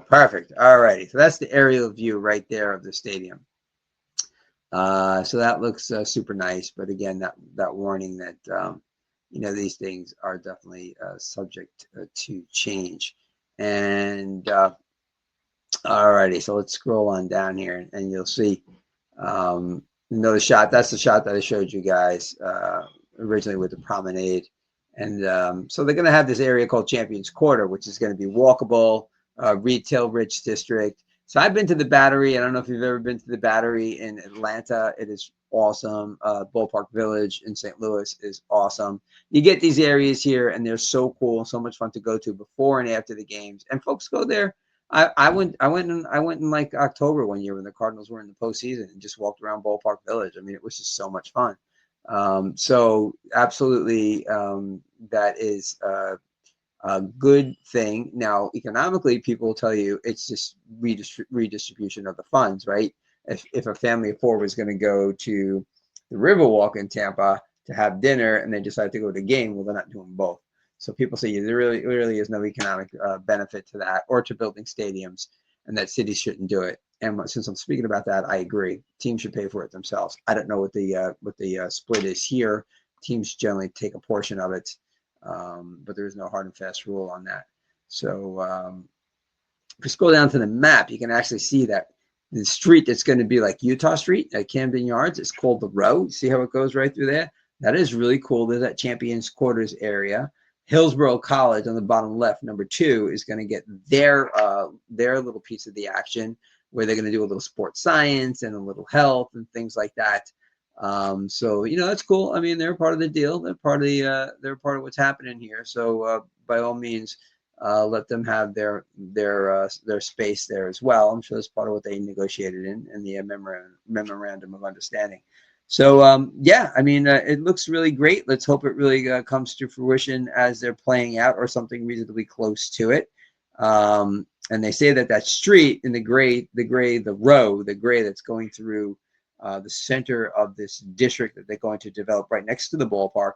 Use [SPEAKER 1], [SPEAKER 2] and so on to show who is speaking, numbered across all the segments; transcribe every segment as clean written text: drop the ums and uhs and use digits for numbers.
[SPEAKER 1] Perfect. All righty. So that's the aerial view right there of the stadium. So that looks super nice. But again, that warning that these things are definitely subject to change. And all righty. So let's scroll on down here, and you'll see another shot. That's the shot that I showed you guys originally with the promenade. And so they're going to have this area called Champions Quarter, which is going to be walkable, retail-rich district. So I've been to the Battery. I don't know if you've ever been to the Battery in Atlanta. It is awesome. Ballpark Village in St. Louis is awesome. You get these areas here, and they're so cool, so much fun to go to before and after the games. And folks go there. I went in like October one year when the Cardinals were in the postseason and just walked around Ballpark Village. I mean, it was just so much fun. So absolutely, that is a good thing. Now, economically, people will tell you it's just redistribution of the funds, right? If a family of four was going to go to the Riverwalk in Tampa to have dinner and they decide to go to the game, well, they're not doing both. So people say there really is no economic benefit to that or to building stadiums, and that cities shouldn't do it. And since I'm speaking about that, I agree. Teams should pay for it themselves. I don't know what the split is here. Teams generally take a portion of it, but there is no hard and fast rule on that. So if you scroll down to the map, you can actually see that the street that's going to be like Utah Street at Camden Yards is called the Row. See how it goes right through there? That is really cool. There's that Champions Quarters area. Hillsborough College on the bottom left, number 2, is going to get their little piece of the action, where they're going to do a little sports science and a little health and things like that. So that's cool. I mean, they're part of the deal. They're part of what's happening here. So by all means, let them have their space there as well. I'm sure that's part of what they negotiated in the memorandum of understanding. So yeah, I mean, it looks really great. Let's hope it really comes to fruition as they're playing out, or something reasonably close to it. And they say that street in the gray that's going through the center of this district that they're going to develop right next to the ballpark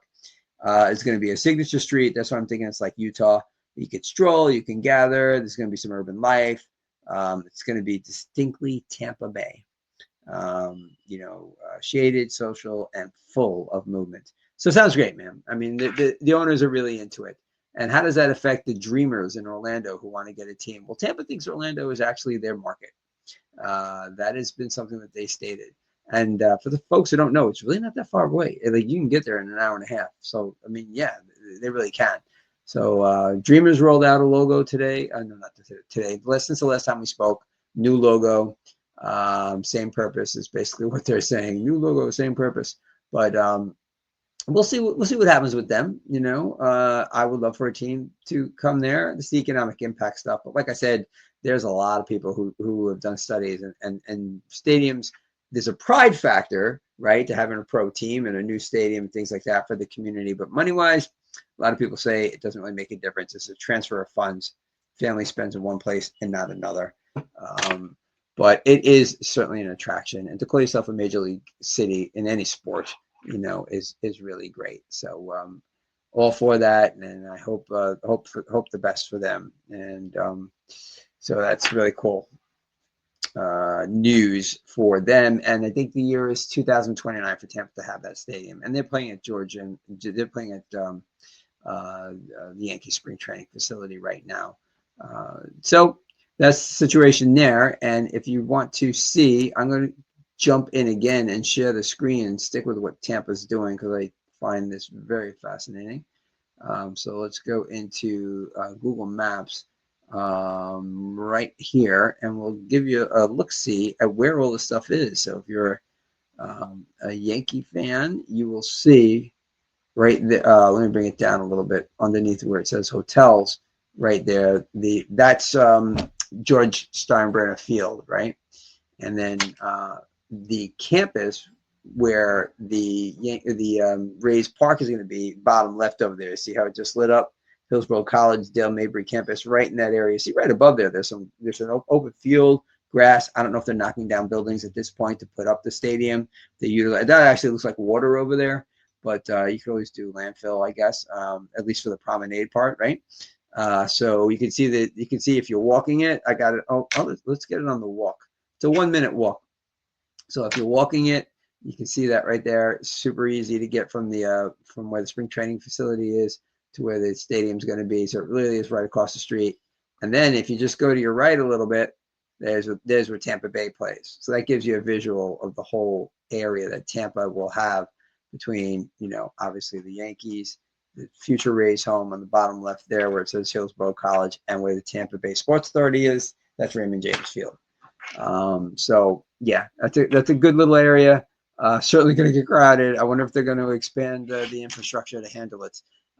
[SPEAKER 1] is going to be a signature street. That's what I'm thinking. It's like Utah. You could stroll, you can gather. There's going to be some urban life. It's going to be distinctly Tampa Bay. Shaded, social, and full of movement. So it sounds great, man. I mean, the owners are really into it. And how does that affect the dreamers in Orlando who want to get a team? Well, Tampa thinks Orlando is actually their market. That has been something that they stated. And for the folks who don't know, it's really not that far away. Like, you can get there in an hour and a half. So, I mean, yeah, they really can. So Dreamers rolled out a logo today. No, not today. Since the last time we spoke, new logo. Same purpose is basically what they're saying. New logo, same purpose. But we'll see what happens with them. I would love for a team to come there. This is the economic impact stuff. But like I said, there's a lot of people who have done studies and stadiums. There's a pride factor, right, to having a pro team and a new stadium and things like that for the community. But money-wise, a lot of people say it doesn't really make a difference. It's a transfer of funds. Family spends in one place and not another. But it is certainly an attraction, and to call yourself a major league city in any sport, is really great. So all for that, and I hope the best for them. And so that's really cool news for them. And I think the year is 2029 for Tampa to have that stadium, and they're playing at Georgia, and they're playing at the Yankee spring training facility right now. So that's the situation there. And if you want to see, I'm going to jump in again and share the screen and stick with what Tampa's doing, because I find this very fascinating. So let's go into Google Maps right here, and we'll give you a look-see at where all this stuff is. So if you're a Yankee fan, you will see right there. Let me bring it down a little bit underneath where it says hotels. Right there, that's George Steinbrenner Field, right? And then the campus where the Rays Park is going to be, bottom left over there. See how it just lit up? Hillsborough College, Dale Mabry campus, right in that area. See right above there, there's an open field, grass. I don't know if they're knocking down buildings at this point to put up the stadium. They utilize that. Actually looks like water over there, but you can always do landfill, I guess, at least for the promenade part, right? So you can see that, you can see if you're walking it, I got it. Let's get it on the walk. It's a 1-minute walk. So if you're walking it, you can see that right there. It's super easy to get from the from where the spring training facility is to where the stadium's going to be. So it really is right across the street. And then if you just go to your right a little bit, there's where Tampa Bay plays. So that gives you a visual of the whole area that Tampa will have between, obviously the Yankees, the future Rays home on the bottom left there where it says Hillsborough College, and where the Tampa Bay Sports Authority is, that's Raymond James Field. So yeah, that's a good little area. Certainly going to get crowded. I wonder if they're going to expand the infrastructure to handle it.